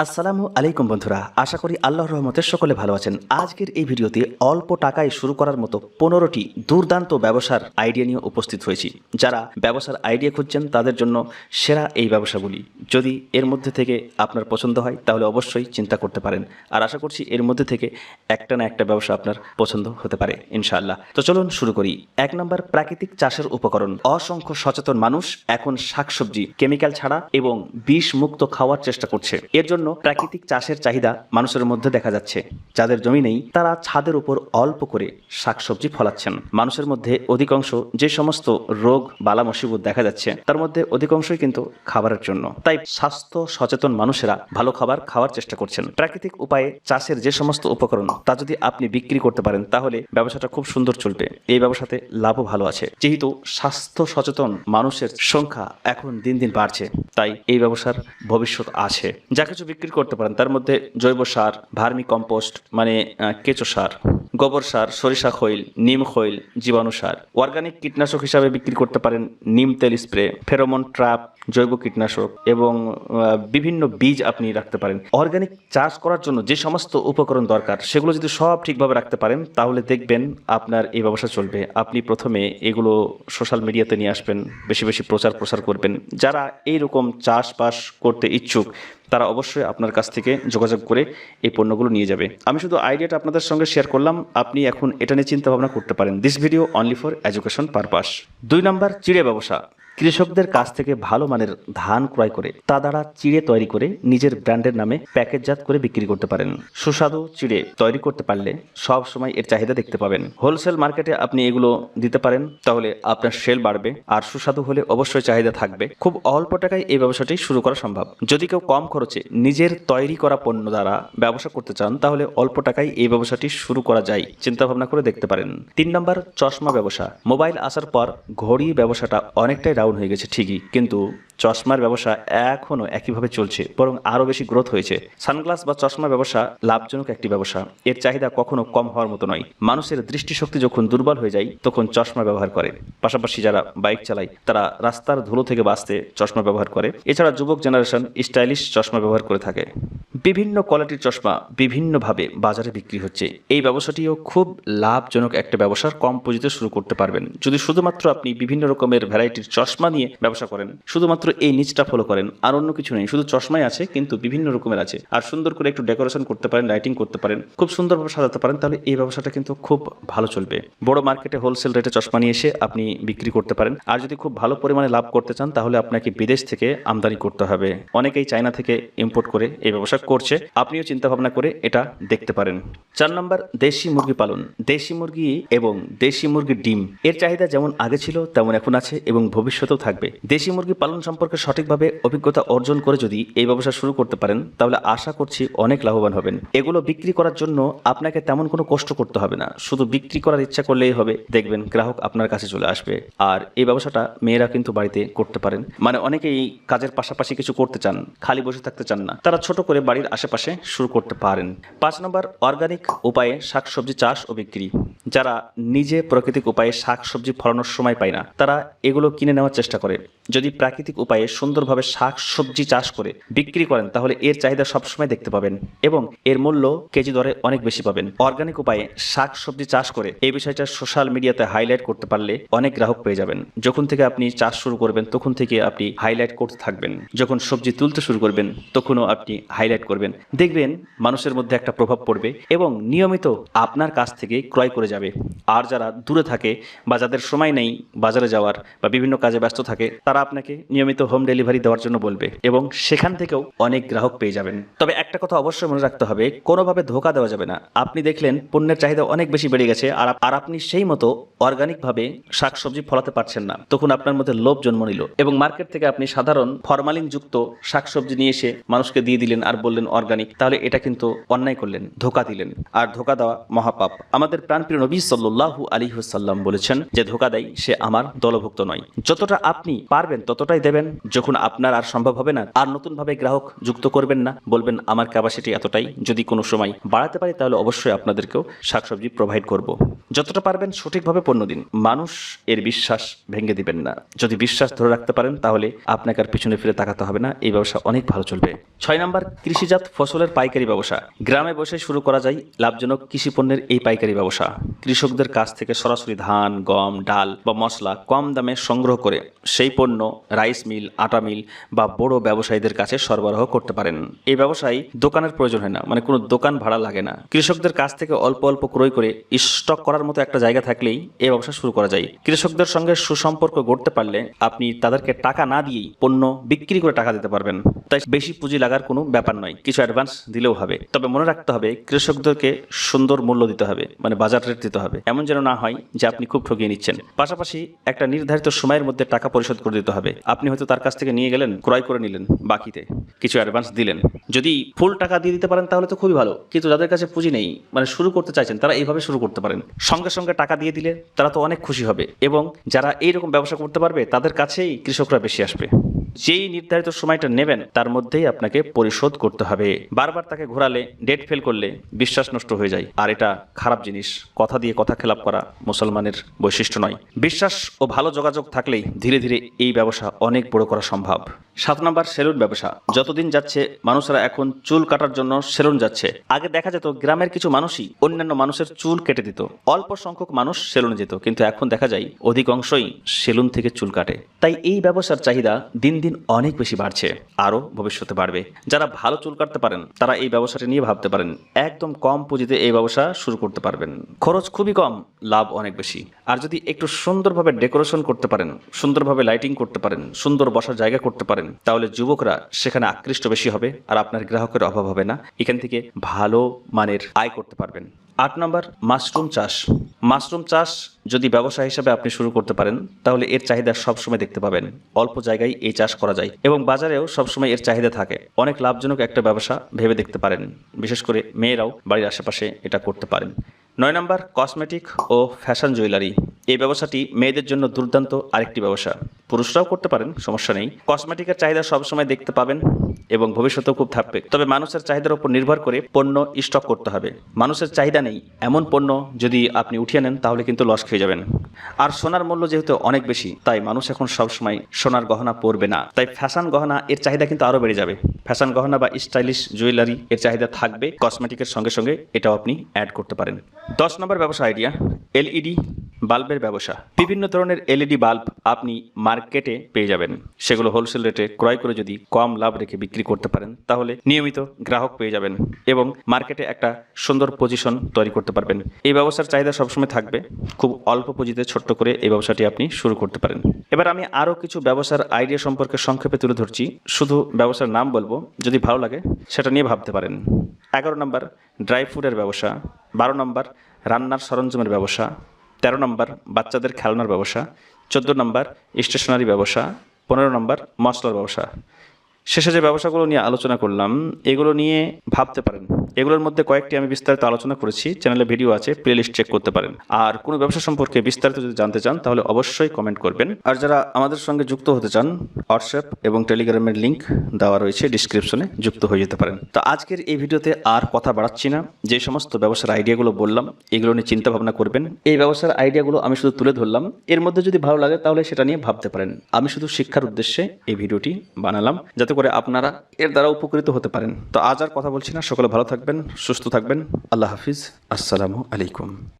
আসসালামু আলাইকুম বন্ধুরা, আশা করি আল্লাহর রহমতে সকলে ভালো আছেন। আজকের এই ভিডিওতে অল্প টাকায় শুরু করার মতো 15টি দুর্দান্ত ব্যবসার আইডিয়া নিয়ে উপস্থিত হয়েছি। যারা ব্যবসার আইডিয়া খুঁজছেন তাদের জন্য সেরা এই ব্যবসাগুলি। যদি এর মধ্যে থেকে আপনার পছন্দ হয় তাহলে অবশ্যই চিন্তা করতে পারেন, আর আশা করছি এর মধ্যে থেকে একটা না একটা ব্যবসা আপনার পছন্দ হতে পারে ইনশাআল্লাহ। তো চলুন শুরু করি। 1 নম্বর, প্রাকৃতিক চাষের উপকরণ। অসংখ্য সচেতন মানুষ এখন শাকসবজি কেমিক্যাল ছাড়া এবং বিষ মুক্ত খাওয়ার চেষ্টা করছে। এর জন্য প্রাকৃতিক চাষের চাহিদা মানুষের মধ্যে দেখা যাচ্ছে। যাদের জমি নেই তারা ছাদের উপর অল্প করে শাকসবজি ফলাচ্ছেন। মানুষের মধ্যে অধিকাংশ যে সমস্ত রোগ বালা মুসিবত দেখা যাচ্ছে তার মধ্যে অধিকাংশই কিন্তু খাবারের জন্য। তাই স্বাস্থ্য সচেতন মানুষেরা ভালো খাবার খাওয়ার চেষ্টা করছেন। প্রাকৃতিক উপায়ে চাষের যে সমস্ত উপকরণ তা যদি আপনি বিক্রি করতে পারেন তাহলে ব্যবসাটা খুব সুন্দর চলবে। এই ব্যবসাতে লাভও ভালো আছে। যেহেতু স্বাস্থ্য সচেতন মানুষের সংখ্যা এখন দিন দিন বাড়ছে, তাই এই ব্যবসার ভবিষ্যৎ আছে। যা কিছু বিক্রি করতে পারেন তার মধ্যে জৈব সার, ভার্মি কম্পোস্ট মানে কেঁচো সার, গোবর সার, সরিষা খৈল, নিম খৈল, জীবাণু সার। অর্গানিক কীটনাশক হিসাবে বিক্রি করতে পারেন নিম তেল স্প্রে, ফেরোমন ট্র্যাপ, জৈব কীটনাশক এবং বিভিন্ন বীজ আপনি রাখতে পারেন। অর্গানিক চাষ করার জন্য যে সমস্ত উপকরণ দরকার সেগুলো যদি সব ঠিকভাবে রাখতে পারেন তাহলে দেখবেন আপনার এই ব্যবসা চলবে। আপনি প্রথমে এগুলো সোশ্যাল মিডিয়াতে নিয়ে আসবেন, বেশি বেশি প্রচার করবেন। যারা এইরকম চাষবাস করতে ইচ্ছুক তারা অবশ্যই আপনার কাছ থেকে যোগাযোগ করে এই পণ্যগুলো নিয়ে যাবে। আমি শুধু আইডিয়াটা আপনাদের সঙ্গে শেয়ার করলাম, আপনি এখন এটা নিয়ে চিন্তা ভাবনা করতে পারেন। This video only for education purpose. 2 নম্বর, চিড়ে ব্যবসা। কৃষকদের কাছ থেকে ভালো মানের ধান ক্রয় করে তা দ্বারা চিড়ে তৈরি করে নিজের ব্র্যান্ডের নামে প্যাকেটজাত করে বিক্রি করতে পারেন। সুস্বাদু চিড়ে তৈরি করতে পারলে সব সময় এর চাহিদা দেখতে পাবেন। হোলসেল মার্কেটে আপনি এগুলো দিতে পারেন, তাহলে আপনার সেল বাড়বে। আর সুস্বাদু হলে অবশ্যই চাহিদা থাকবে। খুব অল্প টাকায় এই ব্যবসাটি শুরু করা সম্ভব। যদি কেউ কম খরচে নিজের তৈরি করা পণ্য দ্বারা ব্যবসা করতে চান তাহলে অল্প টাকায় এই ব্যবসাটি শুরু করা যায়, চিন্তা ভাবনা করে দেখতে পারেন। 3 নম্বর, চশমা ব্যবসা। মোবাইল আসার পর ঘড়ি ব্যবসাটা অনেকটাই ডাউন হয়ে গেছে ঠিকই, কিন্তু চশমার ব্যবসা এখনো একইভাবে চলছে, বরং আরো বেশি গ্রোথ হয়েছে। সানগ্লাস বা চশমা ব্যবসা লাভজনক একটি ব্যবসা। এর চাহিদা কখনো কম হওয়ার মতো নয়। মানুষের দৃষ্টিশক্তি যখন দুর্বল হয়ে যায় তখন চশমা ব্যবহার করে। পাশাপাশি যারা বাইক চালায় তারা রাস্তার ধুলো থেকে বাঁচতে চশমা ব্যবহার করে। এছাড়া যুবক জেনারেশন স্টাইলিশ চশমা ব্যবহার করে থাকে। বিভিন্ন কোয়ালিটির চশমা বিভিন্নভাবে বাজারে বিক্রি হচ্ছে। এই ব্যবসাটিও খুব লাভজনক একটা ব্যবসার কম পুঁজিতে শুরু করতে পারবেন। যদি শুধুমাত্র আপনি বিভিন্ন রকমের ভ্যারাইটির চশমা নিয়ে ব্যবসা করেন, শুধুমাত্র এই নিচটা ফলো করেন, আর অন্য কিছু নেই, শুধু চশমাই আছে কিন্তু বিভিন্ন রকমের আছে, আর সুন্দর করে একটু ডেকোরেশন করতে পারেন, লাইটিং করতে পারেন, খুব সুন্দরভাবে সাজাতে পারেন, তাহলে এই ব্যবসাটা কিন্তু খুব ভালো চলবে। বড় মার্কেটে হোলসেল রেটে চশমা নিয়ে এসে আপনি বিক্রি করতে পারেন। আর যদি খুব ভালো পরিমাণে লাভ করতে চান তাহলে আপনাকে বিদেশ থেকে আমদানি করতে হবে। অনেকেই চায়না থেকে ইম্পোর্ট করে এই ব্যবসা করছে, আপনিও চিন্তা ভাবনা করে এটা দেখতে পারেন। 4 নম্বর, দেশি মুরগি পালন। দেশি মুরগি এবং দেশি মুরগির ডিম এর চাহিদা যেমন আগে ছিল তেমন এখন আছে এবং ভবিষ্যতেও থাকবে। দেশি মুরগি পালন সম্পর্কে সঠিকভাবে অভিজ্ঞতা অর্জন করে যদি এই ব্যবসা শুরু করতে পারেন তাহলে আশা করছি অনেক লাভবান হবেন। এগুলো বিক্রি করার জন্য আপনাকে তেমন কোনো কষ্ট করতে হবে না, শুধু বিক্রি করার ইচ্ছা করলেই হবে, দেখবেন গ্রাহক আপনার কাছে চলে আসবে। আর এই ব্যবসাটা মেয়েরা কিন্তু বাড়িতে করতে পারেন। মানে অনেকেই কাজের পাশাপাশি কিছু করতে চান, খালি বসে থাকতে চান না, তারা ছোট করে বাড়ির আশেপাশে শুরু করতে পারেন। 5 নম্বর, অর্গানিক উপায়ে শাকসবজি চাষ ও বিক্রি। যারা নিজে প্রাকৃতিক উপায়ে শাকসবজি ফলানোর সময় পায় না তারা এগুলো কিনে নেওয়ার চেষ্টা করে। যদি প্রাকৃতিক উপায়ে সুন্দরভাবে শাকসবজি চাষ করে বিক্রি করেন তাহলে এর চাহিদা সবসময় দেখতে পাবেন এবং এর মূল্য কেজি দরে অনেক বেশি পাবেন। অর্গানিক উপায়ে শাকসবজি চাষ করে এই বিষয়টা সোশ্যাল মিডিয়াতে হাইলাইট করতে পারলে অনেক গ্রাহক পেয়ে যাবেন। যখন থেকে আপনি চাষ শুরু করবেন তখন থেকে আপনি হাইলাইট করতে থাকবেন। যখন সবজি তুলতে শুরু করবেন তখনও আপনি হাইলাইট করবেন, দেখবেন মানুষের মধ্যে একটা প্রভাব পড়বে এবং নিয়মিত আপনার কাছ থেকে ক্রয় করে যাবে। আর যারা দূরে থাকে বা যাদের সময় নেই বাজারে যাওয়ার বা বিভিন্ন কাজে ব্যস্ত থাকে তারা আপনাকে নিয়মিত হোম ডেলিভারি দেওয়ার জন্য বলবে এবং সেখান থেকেও অনেক গ্রাহক পেয়ে যাবেন। তবে একটা কথা অবশ্যই মনে রাখতে হবে, কোনোভাবে ধোকা দেওয়া যাবে না। আপনি দেখলেন পণ্যের চাহিদা অনেক বেশি বেড়ে গেছে আর আপনি সেই মতো অর্গানিকভাবে শাকসবজি ফলাতে পারছেন না, তখন আপনার মধ্যে লোভ জন্ম নিল এবং মার্কেট থেকে আপনি সাধারণ ফরমালিন যুক্ত শাকসবজি নিয়ে এসে মানুষকে দিয়ে দিলেন আর বললেন অর্গানিক, তাহলে এটা কিন্তু অন্যায় করলেন, ধোকা দিলেন। আর ধোকা দেওয়া মহাপাপ। আমাদের প্রাণপ্রিয় নবী সাল্লাল্লাহু আলাইহি ওয়াসাল্লাম বলেছেন যে ধোকা দেয় সে আমার দলভুক্ত নয়। যতটা আপনি পারবেন ততটাই দেবেন। যখন আপনার আর সম্ভব হবে না আর নতুন ভাবে গ্রাহক যুক্ত করবেন না, বলবেন আমার ক্যাপাসিটি এতটাই, যদি কোনো সময় বাড়াতে পারি তাহলে অবশ্যই আপনাদেরকেও শাকসবজি প্রোভাইড করব। যতটা পারবেন সঠিকভাবে পণ্য দিন, মানুষ এর বিশ্বাস ভেঙে দিবেন না। যদি বিশ্বাস ধরে রাখতে পারেন তাহলে আপনাকে আর পিছনে ফিরে তাকাতে হবে না, এই ব্যবসা অনেক ভালো চলবে। 6 নম্বর, কৃষিজ কৃষিজাত ফসলের পাইকারি ব্যবসা। গ্রামে বসে শুরু করা যায় লাভজনক কৃষি পণ্যের এই পাইকারি ব্যবসা। কৃষকদের কাছ থেকে সরাসরি ধান, গম, ডাল বা মশলা কম দামে সংগ্রহ করে সেই পণ্য রাইস মিল, আটা মিল বা বড় ব্যবসায়ীদের কাছে সরবরাহ করতে পারেন। এই ব্যবসায় দোকানের প্রয়োজন হয় না, মানে কোনো দোকান ভাড়া লাগে না। কৃষকদের কাছ থেকে অল্প অল্প ক্রয় করে স্টক করার মতো একটা জায়গা থাকলেই এই ব্যবসা শুরু করা যায়। কৃষকদের সঙ্গে সুসম্পর্ক গড়তে পারলে আপনি তাদেরকে টাকা না দিয়েই পণ্য বিক্রি করে টাকা দিতে পারবেন। তাই বেশি পুঁজি লাগার কোনো ব্যাপার নয়, কিছু অ্যাডভান্স দিলেও হবে। তবে মনে রাখতে হবে কৃষকদেরকে সুন্দর মূল্য দিতে হবে, মানে বাজার রেট দিতে হবে। এমন যেন না হয় যে আপনি খুব ঠকিয়ে নিচ্ছেন। পাশাপাশি একটা নির্ধারিত সময়ের মধ্যে টাকা পরিশোধ করে দিতে হবে। আপনি হয়তো তার কাছ থেকে নিয়ে গেলেন, ক্রয় করে নিলেন, বাকিতে কিছু অ্যাডভান্স দিলেন। যদি ফুল টাকা দিয়ে দিতে পারেন তাহলে তো খুবই ভালো, কিন্তু যাদের কাছে পুঁজি নেই, মানে শুরু করতে চাইছেন, তারা এইভাবে শুরু করতে পারেন। সঙ্গে সঙ্গে টাকা দিয়ে দিলে তারা তো অনেক খুশি হবে, এবং যারা এইরকম ব্যবসা করতে পারবে তাদের কাছেই কৃষকরা বেশি আসবে। যেই নির্ধারিত সময়টা নেবেন তার মধ্যেই আপনাকে পরিশোধ করতে হবে। বারবার তাকে ঘোরালে, ডেট ফেল করলে বিশ্বাস নষ্ট হয়ে যায়, আর এটা খারাপ জিনিস। কথা দিয়ে কথা খেলাপ করা মুসলমানের বৈশিষ্ট্য নয়। বিশ্বাস ও ভালো যোগাযোগ থাকলেই ধীরে ধীরে এই ব্যবসা অনেক বড় করা সম্ভব। 7 নম্বর, সেলুন ব্যবসা। যতদিন যাচ্ছে মানুষরা এখন চুল কাটার জন্য সেলুন যাচ্ছে। আগে দেখা যেত গ্রামের কিছু মানুষই অন্যান্য মানুষের চুল কেটে দিত, অল্প সংখ্যক মানুষ সেলুনে যেত, কিন্তু এখন দেখা যায় অধিকাংশই সেলুন থেকে চুল কাটে। তাই এই ব্যবসার চাহিদা দিন দিন অনেক বেশি বাড়ছে, আরও ভবিষ্যতে বাড়বে। যারা ভালো চুল কাটতে পারেন তারা এই ব্যবসাটি নিয়ে ভাবতে পারেন। একদম কম পুঁজিতে এই ব্যবসা শুরু করতে পারবেন। খরচ খুবই কম, লাভ অনেক বেশি। আর যদি একটু সুন্দরভাবে ডেকোরেশন করতে পারেন, সুন্দরভাবে লাইটিং করতে পারেন, সুন্দর বসার জায়গা করতে পারেন, তাহলে যুবকরা সেখানে আকৃষ্ট বেশি হবে, আর আপনার গ্রাহকের অভাব হবে না। এখান থেকে ভালো মানের আয় করতে পারবেন। 8 নম্বর, মাশরুম চাষ। মাশরুম চাষ যদি ব্যবসা হিসেবে আপনি শুরু করতে পারেন তাহলে এর চাহিদা সবসময় দেখতে পাবেন। অল্প জায়গায় এই চাষ করা যায় এবং বাজারেও সবসময় এর চাহিদা থাকে। অনেক লাভজনক একটা ব্যবসা ভেবে দেখতে পারেন। বিশেষ করে মেয়েরাও বাড়ির আশেপাশে এটা করতে পারেন। 9 নম্বর, কসমেটিক ও ফ্যাশন জুয়েলারি। এই ব্যবসাটি মেয়েদের জন্য দুর্দান্ত আরেকটি ব্যবসা। পুরুষরাও করতে পারেন, সমস্যা নেই। কসমেটিকের চাহিদা সবসময় দেখতে পাবেন এবং ভবিষ্যতেও খুব থাকবে। তবে মানুষের চাহিদার উপর নির্ভর করে পণ্য স্টক করতে হবে। মানুষের চাহিদা নেই এমন পণ্য যদি আপনি উঠিয়ে নেন তাহলে কিন্তু লস খেয়ে যাবেন। আর সোনার মূল্য যেহেতু অনেক বেশি, তাই মানুষ এখন সবসময় সোনার গহনা পরবে না। তাই ফ্যাশন গহনা এর চাহিদা কিন্তু আরও বেড়ে যাবে। ফ্যাশন গহনা বা স্টাইলিশ জুয়েলারি এর চাহিদা থাকবে। কসমেটিকের সঙ্গে সঙ্গে এটাও আপনি অ্যাড করতে পারেন। 10 নম্বর ব্যবসা আইডিয়া, এলইডি বাল্বের ব্যবসা। বিভিন্ন ধরনের এলইডি বাল্ব আপনি মার্কেটে পেয়ে যাবেন। সেগুলো হোলসেল রেটে ক্রয় করে যদি কম লাভ রেখে বিক্রি করতে পারেন তাহলে নিয়মিত গ্রাহক পেয়ে যাবেন এবং মার্কেটে একটা সুন্দর পজিশন তৈরি করতে পারবেন। এই ব্যবসার চাহিদা সবসময় থাকবে। খুব অল্প পুঁজিতে ছোট্ট করে এই ব্যবসাটি আপনি শুরু করতে পারেন। এবার আমি আরও কিছু ব্যবসার আইডিয়া সম্পর্কে সংক্ষেপে তুলে ধরছি। শুধু ব্যবসার নাম বলবো, যদি ভালো লাগে সেটা নিয়ে ভাবতে পারেন। 11 নম্বর, ড্রাই ফ্রুটের ব্যবসা। 12 নম্বর, রান্নার সরঞ্জামের ব্যবসা। 13 নম্বর, বাচ্চাদের খেলনার ব্যবসা। 14 নম্বর, স্টেশনারি ব্যবসা। 15 নম্বর, মশলার ব্যবসা। শেষে যে ব্যবসাগুলো নিয়ে আলোচনা করলাম এগুলো নিয়ে ভাবতে পারেন। এগুলোর মধ্যে কয়েকটি আমি বিস্তারিত আলোচনা করেছি, চ্যানেলে ভিডিও আছে, প্লেলিস্ট চেক করতে পারেন। আর কোনো ব্যবসা সম্পর্কে বিস্তারিত যদি জানতে চান তাহলে অবশ্যই কমেন্ট করবেন। আর যারা আমাদের সঙ্গে যুক্ত হতে চান, হোয়াটসঅ্যাপ এবং টেলিগ্রামের লিঙ্ক দেওয়া রয়েছে ডিসক্রিপশনে, যুক্ত হয়ে যেতে পারেন। তো আজকের এই ভিডিওতে আর কথা বাড়াচ্ছি না। যে সমস্ত ব্যবসার আইডিয়াগুলো বললাম এগুলো নিয়ে চিন্তা ভাবনা করবেন। এই ব্যবসার আইডিয়াগুলো আমি শুধু তুলে ধরলাম, এর মধ্যে যদি ভালো লাগে তাহলে সেটা নিয়ে ভাবতে পারেন। আমি শুধু শিক্ষার উদ্দেশ্যে এই ভিডিওটি বানালাম যাতে করে আপনারা এর দ্বারা উপকৃত হতে পারেন। তো আজ আর কথা বলছি না, সকলে ভালো থাকবেন, সুস্থ থাকবেন। আল্লাহ হাফিজ, আসসালামু আলাইকুম।